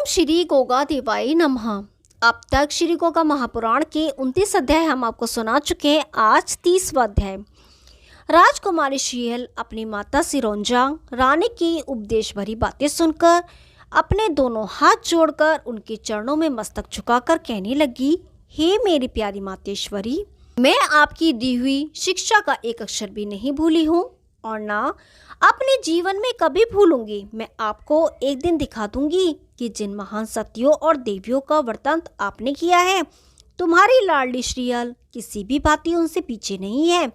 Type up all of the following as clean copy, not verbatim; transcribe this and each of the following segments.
ओम श्री गोगा देवाय नमः। अब तक श्री गोगा महापुराण के 29 अध्याय हम आपको सुना चुके हैं। आज 30वां अध्याय। राजकुमारी शियल अपनी माता सिरोंजा रानी की उपदेश भरी बातें सुनकर अपने दोनों हाथ जोड़कर उनके चरणों में मस्तक झुकाकर कहने लगी, हे मेरी प्यारी मातेश्वरी, मैं आपकी दी हुई शिक्षा का एक अक्षर भी नहीं भूली हूँ और ना अपने जीवन में कभी भूलूंगी। मैं आपको एक दिन दिखा दूंगी कि जिन महान सतियों और देवियों का वर्तन आपने किया है, तुम्हारी लाडली श्रीयल किसी भी भांति उनसे पीछे नहीं है।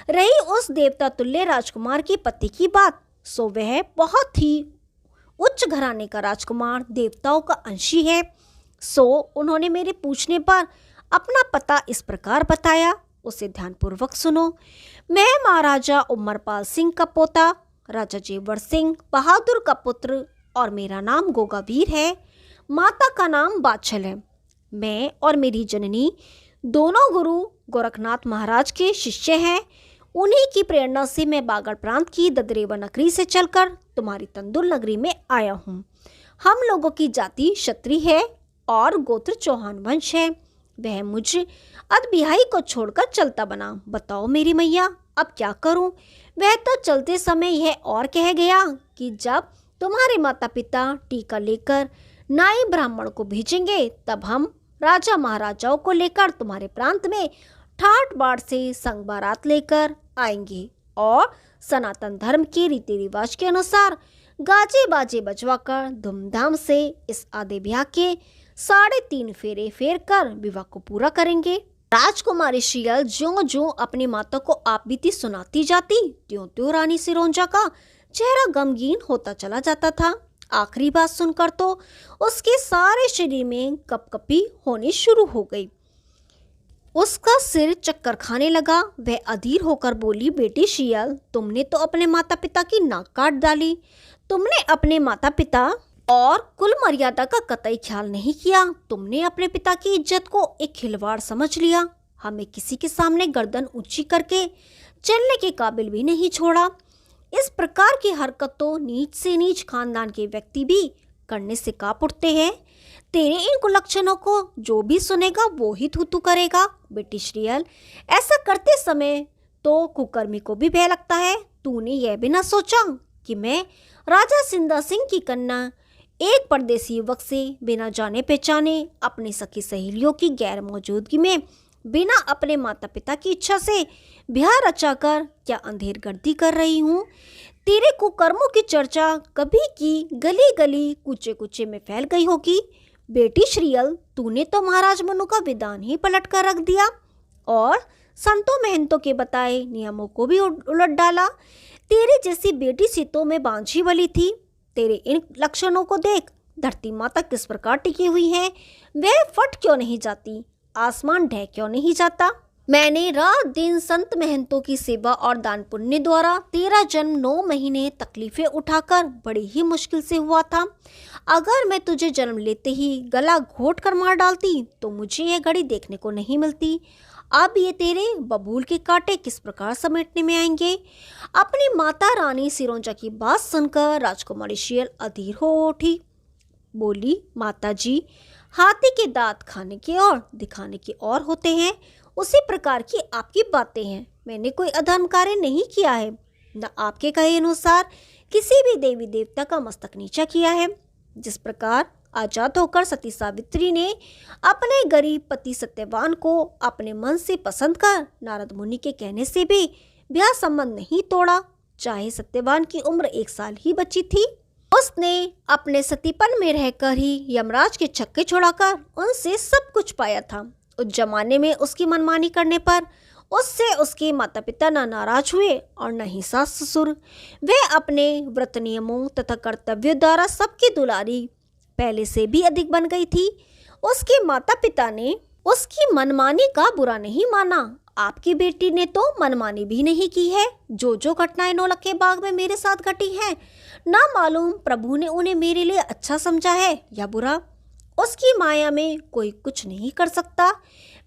रही उस देवता तुल्य राजकुमार के पति की बात, सो वह बहुत ही उच्च घराने का राजकुमार देवताओं का अंशी है। सो उन्होंने मेरे पूछने पर अपना पता इस प्रकार बताया, उसे ध्यानपूर्वक सुनो। मैं महाराजा उमरपाल सिंह का पोता, राजा जेवर सिंह बहादुर का पुत्र और मेरा नाम गोगावीर है। माता का नाम बाछल है। मैं और मेरी जननी दोनों गुरु गोरखनाथ महाराज के शिष्य हैं। उन्हीं की प्रेरणा से मैं बागड़ प्रांत की ददरेवा नगरी से चलकर तुम्हारी तंदुल नगरी में आया हूँ। हम लोगों की जाति क्षत्रिय है और गोत्र चौहान वंश है। वह मुझ अदबिहाई को छोड़कर चलता बना। बताओ मेरी मैया, अब क्या करूं? वह तो चलते समय यह और कह गया कि जब तुम्हारे माता पिता टीका लेकर नाई ब्राह्मण को भेजेंगे, तब हम राजा महाराजाओं को लेकर तुम्हारे प्रांत में ठाट बाट से संग बारात लेकर आएंगे और सनातन धर्म के रीति रिवाज के अनुसार गाजे बाजे बजवाकर धूमधाम से इस आधे ब्याह के 3.5 फेरे फेर कर विवाह को पूरा करेंगे। राजकुमारी शियल ज्यों ज्यों अपनी माता को आप बीती सुनाती जाती, त्यों त्यों रानी सिरोंजा का चेहरा गमगीन होता चला जाता था। आखिरी बात सुनकर तो उसके सारे शरीर में कपकपी होनी शुरू हो गई। उसका सिर चक्कर खाने लगा। वह अधीर होकर बोली, बेटी शियल, तुमने तो अपने माता पिता की नाक काट डाली। तुमने अपने माता पिता और कुल मर्यादा का कतई ख्याल नहीं किया। तुमने अपने पिता की इज्जत को एक खिलवाड़ समझ लिया। हमें किसी के सामने गर्दन ऊंची करके चलने के काबिल भी नहीं छोड़ा। इस प्रकार की हरकत तो नीच से नीच खानदान के व्यक्ति भी करने से कांप उठते हैं। तेरे इन कुलक्षणों को जो भी सुनेगा वो ही थू थू करेगा। बेटी श्रीयल, ऐसा करते समय तो कुकर्मी को भी भय लगता है। तूने यह भी न सोचा कि मैं राजा सिंदा सिंह की कन्या एक परदेसी युवक से बिना जाने पहचाने अपनी सखी सहेलियों की गैर मौजूदगी में बिना अपने माता पिता की इच्छा से ब्याह रचाकर क्या अंधेरगर्दी कर रही हूँ। तेरे कुकर्मों की चर्चा कभी की गली गली कूचे कूचे में फैल गई होगी। बेटी श्रीयल, तूने तो महाराज मनु का विधान ही पलट कर रख दिया और संतों महंतों के बताए नियमों को भी उलट डाला। तेरे जैसी बेटी सीतों में बांझी वाली थी। तेरे इन लक्षणों को देख धरती माता किस प्रकार टिकी हुई है। वह फट क्यों नहीं जाती? आसमान ढह क्यों नहीं जाता? मैंने रात दिन संत महंतों की सेवा और दान पुण्य द्वारा तेरा जन्म 9 महीने तकलीफें उठाकर बड़ी ही मुश्किल से हुआ था। अगर मैं तुझे जन्म लेते ही गला घोट कर मार डालती तो मुझे यह घड़ी देखने को नहीं मिलती। अब ये तेरे बबूल के कांटे किस प्रकार समेटने में आएंगे। अपनी माता रानी सिरोंजा की बात सुनकर राजकुमारी शियल अधीर हो उठी। बोली, माता जी, हाथी के दांत खाने के और दिखाने के और होते हैं, उसी प्रकार की आपकी बातें हैं। मैंने कोई अधर्म कार्य नहीं किया है, न आपके कहे अनुसार किसी भी देवी देवता का मस्तक नीचा किया है। जिस प्रकार आजाद होकर सती सावित्री ने अपने गरीब पति सत्यवान को अपने मन से पसंद कर नारद मुनि के कहने से भी ब्याह संबंध नहीं तोड़ा, चाहे सत्यवान की उम्र 1 साल ही बची थी। उसने अपने सतीपन में रहकर ही यमराज के छक्के छुड़ाकर उनसे सब कुछ पाया था। उस जमाने में उसकी मनमानी करने पर उससे उसके माता पिता न नाराज हुए और न ही सास ससुर। वे अपने व्रत नियमों तथा कर्तव्यों द्वारा सबकी दुलारी पहले से भी अधिक बन गई थी। उसके माता पिता ने उसकी मनमानी का बुरा नहीं माना। आपकी बेटी ने तो मनमानी भी नहीं की है। जो जो घटनाएं नौलखे बाग में मेरे साथ घटी हैं, ना मालूम प्रभु ने उन्हें मेरे लिए अच्छा समझा है या बुरा। उसकी माया में कोई कुछ नहीं कर सकता।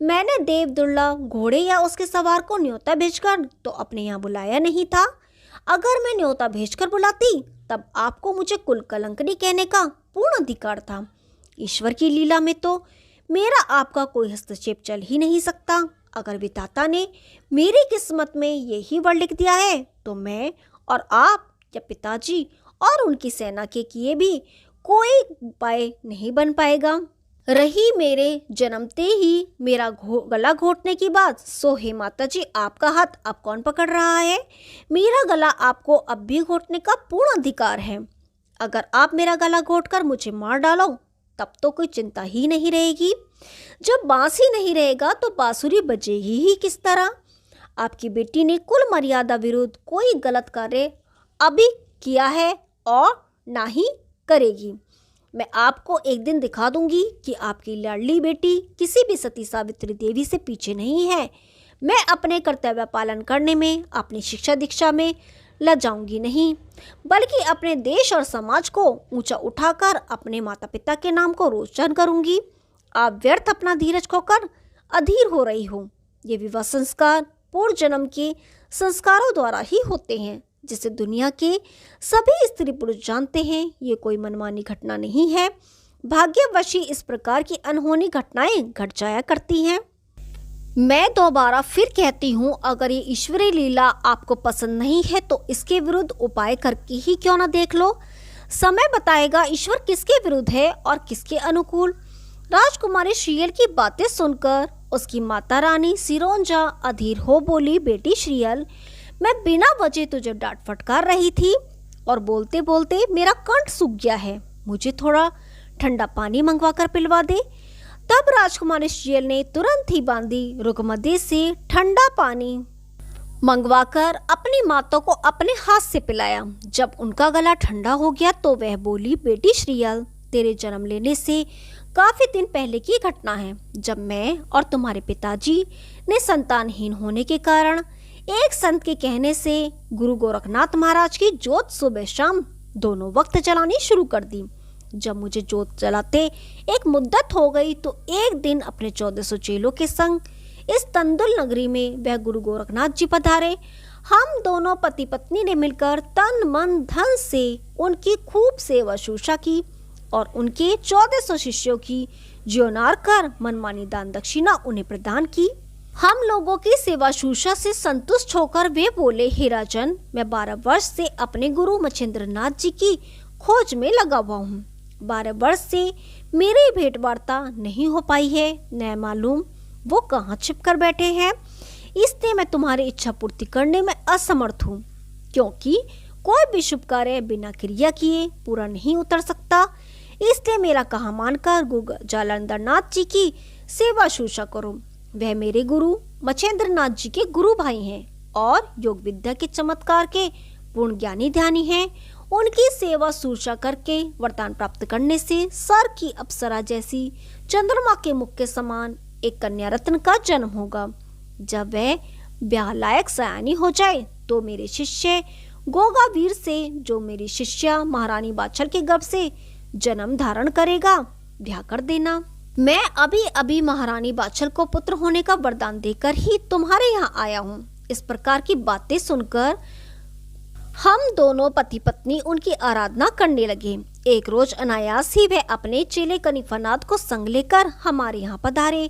मैंने देव दुर्ला घोड़े या उसके सवार को न्योता भेजकर तो अपने यहाँ बुलाया नहीं था। अगर मैं न्योता भेजकर बुलाती तब आपको मुझे कुल कलंकनी कहने का पूर्ण अधिकार था। ईश्वर की लीला में तो मेरा आपका कोई हस्तक्षेप चल ही नहीं सकता। अगर विधाता ने मेरी किस्मत में यही वर्ण लिख दिया है तो मैं और आप या पिताजी और उनकी सेना के किए भी कोई उपाय नहीं बन पाएगा। रही मेरे जन्मते ही मेरा गला घोटने की बात, सो हे माता जी, आपका हाथ अब कौन पकड़ रहा है? मेरा गला आपको अब भी घोटने का पूर्ण अधिकार है। अगर आप मेरा गला घोटकर मुझे मार डालो तब तो कोई चिंता ही नहीं रहेगी। जब बांस ही नहीं रहेगा तो बांसुरी बजेगी ही किस तरह? आपकी बेटी ने कुल मर्यादा विरुद्ध कोई गलत कार्य अभी किया है और ना ही करेगी। मैं आपको एक दिन दिखा दूंगी कि आपकी लाडली बेटी किसी भी सती सावित्री देवी से पीछे नहीं है। मैं अपने कर्तव्य पालन करने में, अपनी शिक्षा दीक्षा में लजाऊंगी नहीं, बल्कि अपने देश और समाज को ऊंचा उठाकर अपने माता पिता के नाम को रोशन करूंगी। आप व्यर्थ अपना धीरज खोकर अधीर हो रही हो। ये विवाह संस्कार पूर्व जन्म के संस्कारों द्वारा ही होते हैं, जिसे दुनिया के सभी स्त्री पुरुष जानते हैं। ये कोई मनमानी घटना नहीं है। भाग्यवश इस प्रकार की अनहोनी घटनाएं घट जाया करती हैं। मैं दोबारा फिर कहती हूँ, अगर ये ईश्वरीय लीला आपको पसंद नहीं है तो इसके विरुद्ध उपाय करके ही क्यों ना देख लो। समय बताएगा ईश्वर किसके विरुद्ध है और किसके अनुकूल। राजकुमारी श्रीयल की बातें सुनकर उसकी माता रानी सिरोंजा अधीर हो बोली, बेटी श्रीयल, मैं बिना वजह तुझे डांट फटकार रही थी और बोलते बोलते मेरा कंठ सूख गया है। मुझे थोड़ा ठंडा पानी मंगवा कर पिलवा दे। तब राजकुमारी श्रीयल ने तुरंत ही बांदी रुकमदे से ठंडा पानी मंगवाकर अपनी माता को अपने हाथ से पिलाया। जब उनका गला ठंडा हो गया तो वह बोली, बेटी श्रीयल, तेरे जन्म लेने से काफी दिन पहले की घटना है, जब मैं और तुम्हारे पिताजी ने संतानहीन होने के कारण एक संत के कहने से गुरु गोरखनाथ महाराज की जोत सुबह शाम दोनों वक्त जलानी शुरू कर दी। जब मुझे जोत जलाते एक मुद्दत हो गई तो एक दिन अपने 1400 चेलों के संग इस तंदुल नगरी में वह गुरु गोरखनाथ जी पधारे। हम दोनों पति पत्नी ने मिलकर तन मन धन से उनकी खूब सेवा शुश्रूषा की और उनके 1400 शिष्यों की ज्योनार कर मनमानी दान दक्षिणा उन्हें प्रदान की। हम लोगों की सेवा शुश्रूषा से संतुष्ट होकर वे बोले, हे राजन, मैं 12 वर्ष से अपने गुरु मच्छिंद्र नाथ जी की खोज में लगा हुआ हूँ। 12 वर्ष से मेरी भेंट वार्ता नहीं हो पाई है, न मालूम वो कहाँ छिप कर बैठे हैं। इसलिए मैं तुम्हारी इच्छा पूर्ति करने में असमर्थ हूँ, क्योंकि कोई भी शुभ कार्य बिना क्रिया किए पूरा नहीं उतर सकता। इसलिए मेरा कहा मानकर गुरु जालंधर नाथ जी की सेवा शुश्रूषा करो। वह मेरे गुरु मच्छिंद्र नाथ जी के गुरु भाई हैं और योग विद्या के चमत्कार के पूर्ण ज्ञानी ध्यानी हैं। उनकी सेवा शुश्रूषा करके वरदान प्राप्त करने से सर की अप्सरा जैसी चंद्रमा के मुख के समान एक कन्या रत्न का जन्म होगा। जब वह ब्याह लायक सयानी हो जाए तो मेरे शिष्य गोगा वीर से, जो मेरी शिष्या महारानी बाछल के गर्भ से जन्म धारण करेगा, ब्याह कर देना। मैं अभी अभी महारानी बाछल को पुत्र होने का वरदान देकर ही तुम्हारे यहाँ आया हूँ। इस प्रकार की बातें सुनकर हम दोनों पति पत्नी उनकी आराधना करने लगे। एक रोज अनायास ही वह अपने चेले कनिफनाथ को संग लेकर हमारे यहाँ पधारे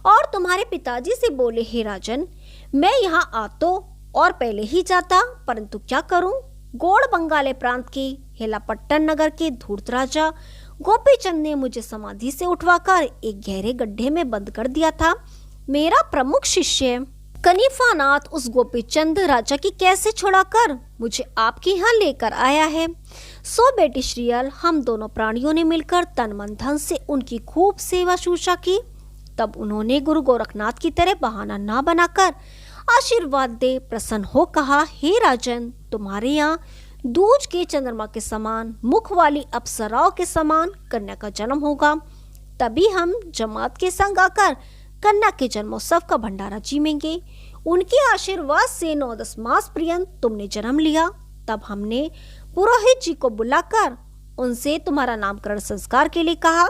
और तुम्हारे पिताजी से बोले, हे राजन, मैं यहाँ आ तो और पहले ही जाता, परंतु क्या करूं? गोड़ बंगाले प्रांत के हेलापट्टन नगर के धूर्त राजा गोपीचंद ने मुझे समाधि से उठवाकर एक गहरे गड्ढे में बंद कर दिया था। मेरा प्रमुख शिष्य कनिफानाथ उस गोपीचंद राजा की कैसे छुड़ाकर मुझे आपके यहाँ लेकर आया है। सो बेटी श्रीयल, हम दोनों प्राणियों ने मिलकर तन मन धन से उनकी खूब सेवा शुश्रूषा की। तब उन्होंने गुरु गोरखनाथ की तरह बहाना ना बनाकर आशीर्वाद दे प्रसन्न हो कहा, हे राजन, तुम्हारे यहाँ दूज के चंद्रमा के समान मुख वाली अप्सराओं के समान कन्या का जन्म होगा। तभी हम जमात के संग आकर कन्या के जन्मोत्सव का भंडारा जीमेंगे। उनके आशीर्वाद से 9-10 मास पर्यंत तुमने जन्म लिया। तब हमने पुरोहित जी को बुलाकर उनसे तुम्हारा नामकरण संस्कार के लिए कहा।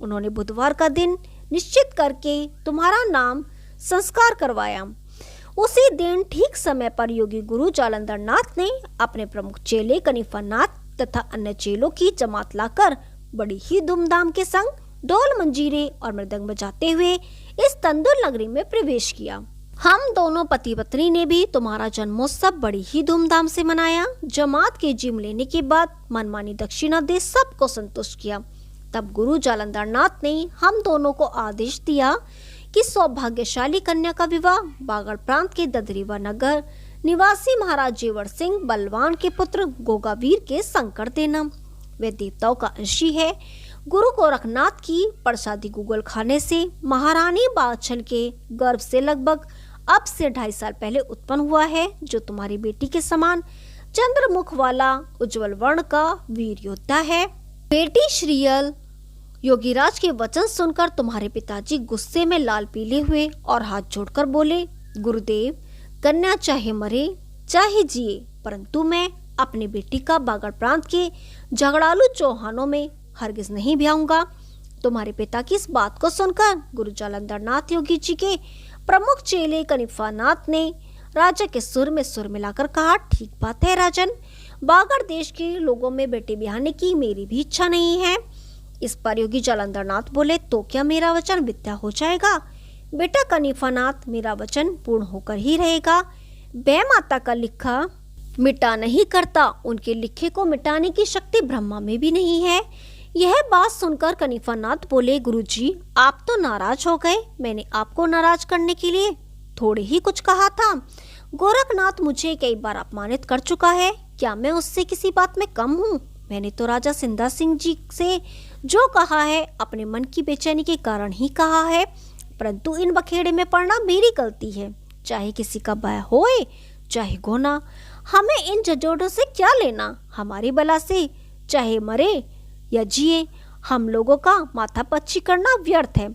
उन्होंने बुधवार का दिन निश्चित करके तुम्हारा नाम संस्कार करवाया। उसी दिन ठीक समय पर योगी गुरु जालंधर नाथ ने अपने प्रमुख चेले कनिफानाथ तथा अन्य चेलों की जमात लाकर बड़ी ही धूमधाम के संग ढोल मंजीरे और मृदंग बजाते हुए इस तंदुर नगरी में प्रवेश किया। हम दोनों पति पत्नी ने भी तुम्हारा जन्मोत्सव बड़ी ही धूमधाम से मनाया। जमात के जिम लेने के बाद मनमानी दक्षिणा दे सबको संतुष्ट किया। तब गुरु जालंधर नाथ ने हम दोनों को आदेश दिया कि सौभाग्यशाली कन्या का विवाह बागड़ प्रांत के ददरीवा नगर निवासी महाराज जेवर सिंह बलवान के पुत्र गोगावीर के संग कर देना। वे देवताओं का अंशी है। गुरु गोरखनाथ की प्रसादी गुगल खाने से महारानी बाछल के गर्भ से लगभग अब से 2.5 साल पहले उत्पन्न हुआ है, जो तुम्हारी बेटी के समान चंद्रमुख वाला उज्जवल वर्ण का वीर योद्धा है। बेटी श्रीयल योगीराज के वचन सुनकर तुम्हारे पिताजी गुस्से में लाल पीले हुए और हाथ जोड़कर बोले, गुरुदेव, कन्या चाहे मरे चाहे जिए, परंतु मैं अपनी बेटी का बागड़ प्रांत के झगड़ालू चौहानों में हरगिज नहीं ब्याऊंगा। तुम्हारे पिता की इस बात को सुनकर गुरु जालंधर नाथ योगी जी के प्रमुख चेले कनिफा नाथ ने राजा के सुर में सुर मिलाकर कहा, ठीक बात है राजन, बागड़ देश के लोगों में बेटे ब्याहने की मेरी भी इच्छा नहीं है। इस पर योगी जालंधर नाथ बोले, तो क्या मेरा वचन मिथ्या हो जाएगा? बेटा कनिफा नाथ, मेरा वचन पूर्ण होकर ही रहेगा। बै माता का लिखा मिटा नहीं करता, उनके लिखे को मिटाने की शक्ति ब्रह्मा में भी नहीं है। यह बात सुनकर कनिफा नाथ बोले, गुरुजी, आप तो नाराज हो गए। मैंने आपको नाराज करने के लिए थोड़े ही कुछ कहा था। गोरखनाथ मुझे कई बार अपमानित कर चुका है। क्या मैं उससे किसी बात में कम हूँ? मैंने तो राजा सिंधा सिंह जी से जो कहा है अपने मन की बेचैनी के कारण ही कहा है, परंतु इन बखेड़े में पड़ना मेरी गलती है। चाहे किसी का भय होए चाहे गोना, हमें इन झंझोटों से क्या लेना? हमारी बला से चाहे मरे या जिए, हम लोगों का माथा पच्ची करना व्यर्थ है।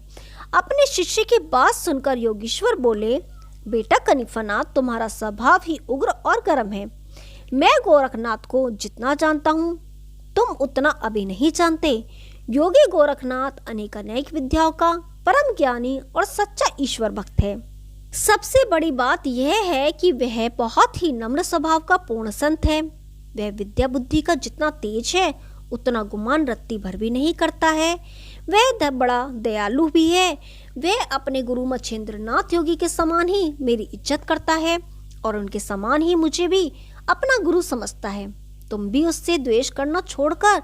अपने शिष्य की बात सुनकर योगीश्वर बोले, बेटा कनिफानाथ, तुम्हारा स्वभाव ही उग्र और गर्म है। मैं गोरखनाथ को जितना जानता हूँ तुम उतना अभी नहीं जानते। योगी गोरखनाथ अनेक विद्याओं का परम ज्ञानी और सच्चा ईश्वर भक्त है। सबसे बड़ी बात यह है कि वह बहुत ही नम्र स्वभाव का पूर्ण संत है। वह विद्या बुद्धि का जितना तेज है उतना गुमान रत्ती भर भी नहीं करता है। वह बड़ा दयालु भी है। वह अपने गुरु मच्छेंद्र नाथ योगी के समान ही मेरी इज्जत करता है और उनके समान ही मुझे भी अपना गुरु समझता है। तुम भी उससे द्वेष करना छोड़कर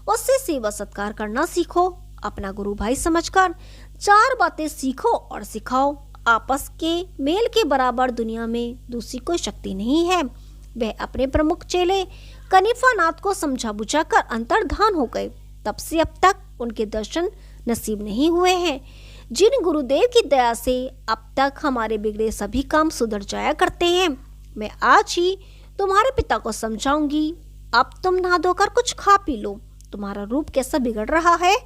उससे सेवा सत्कार करना सीखो। अपना गुरु भाई समझकर 4 बातें सीखो और सिखाओ। आपस के मेल के बराबर दुनिया में दूसरी कोई शक्ति नहीं है। वह अपने प्रमुख चेले कनिफा नाथ को समझा बुझाकर अंतर्धान हो गए। तब से अब तक उनके दर्शन नसीब नहीं हुए हैं। जिन गुरुदेव की दया से अब तक हमारे बिगड़े सभी काम सुधर जाया करते हैं, मैं आज ही तुम्हारे पिता को समझाऊंगी। अब तुम नहा धोकर कुछ खा पी लो। तुम्हारा रूप कैसा बिगड़ रहा है।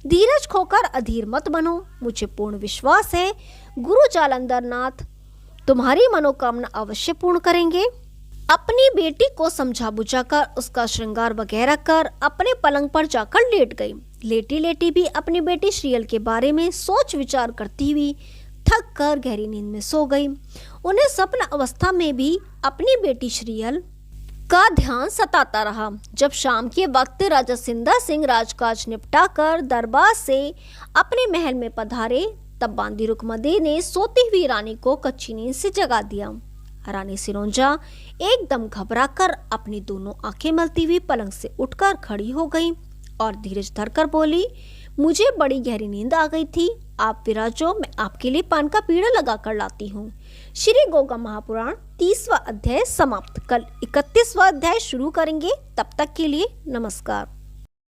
धीरज खोकर अधीर मत बनो। मुझे पूर्ण विश्वास है गुरु जालंधर नाथ तुम्हारी मनोकामना अवश्य पूर्ण करेंगे। अपनी बेटी को समझा बुझाकर उसका श्रृंगार वगैरह कर अपने पलंग पर जाकर लेट गई। लेटी लेटी भी अपनी बेटी श्रीयल के बारे में सोच विचार करती हुई थक कर गहरी नींद में सो गई। उन्हें स्वप्न अवस्था में भी अपनी बेटी श्रीयल का ध्यान सताता रहा। जब शाम के वक्त राजा सिंधा सिंह राजकाज निपटाकर दरबार से अपने महल में पधारे, तब बांदी रुकमदी ने सोती हुई रानी को कच्ची नींद से जगा दिया। रानी सिरोंजा एकदम घबराकर अपनी दोनों आंखें मलती हुई पलंग से उठकर खड़ी हो गई और धीरज धरकर बोली, मुझे बड़ी गहरी नींद आ गई थी। आप विराजो, मैं आपके लिए पान का पीड़ा लगा कर लाती हूँ। श्री गोगा महापुराण 30वां अध्याय समाप्त। कल 31वां अध्याय शुरू करेंगे। तब तक के लिए नमस्कार।